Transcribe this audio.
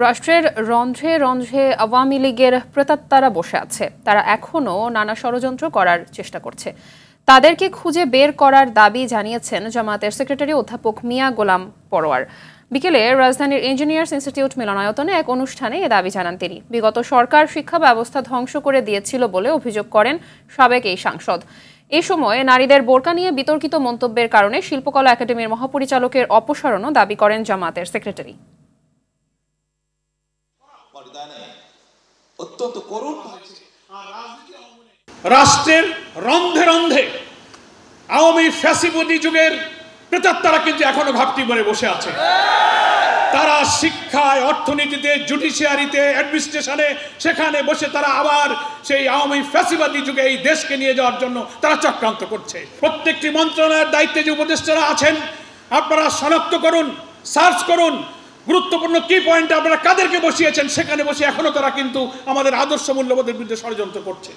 রাষ্ট্রের রন্ধ্রে রন্ধ্রে আওয়ামী লীগের প্রেতাত্মারা বসে আছে। তারা এখনও নানা ষড়যন্ত্র করার চেষ্টা করছে। তাদেরকে খুঁজে বের করার দাবি জানিয়েছেন জামায়াতের সেক্রেটারি অধ্যাপক মিয়া গোলাম পরোয়ার। বিকেলে রাজধানীর ইঞ্জিনিয়ার্স ইনস্টিটিউট মিলনায়তনে এক অনুষ্ঠানে এ দাবি জানান তিনি। বিগত সরকার শিক্ষা ব্যবস্থা ধ্বংস করে দিয়েছিল বলে অভিযোগ করেন সাবেক এই সাংসদ। এ সময় নারীদের বোরকা নিয়ে বিতর্কিত মন্তব্যের কারণে শিল্পকলা একাডেমির মহাপরিচালকের অপসারণও দাবি করেন জামায়াতের সেক্রেটারি। অত্যন্ত করুণ রাষ্ট্রের রন্ধে রন্ধে আওয়ামী ফ্যাসিবাদী যুগের প্রেতাত্মারা কিন্তু এখনো ঘাপটি মেরে বসে আছে। তারা শিক্ষায়, অর্থনীতিতে, জুডিশিয়ারিতে, অ্যাডমিনিস্ট্রেশনে সেখানে বসে তারা আবার সেই আওয়ামী ফ্যাসিবাদী যুগে এই দেশকে নিয়ে যাওয়ার জন্য তারা চক্রান্ত করছে। প্রত্যেকটি মন্ত্রণালয়ের দায়িত্বে যে উপদেষ্টারা আছেন, আপনারা শনাক্ত করুন, সার্চ করুন গুরুত্বপূর্ণ কি পয়েন্টে আপনারা কাদেরকে বসিয়েছেন। সেখানে বসে এখনো তারা কিন্তু আমাদের আদর্শ মূল্যবোধের বিরুদ্ধে ষড়যন্ত্র করছে।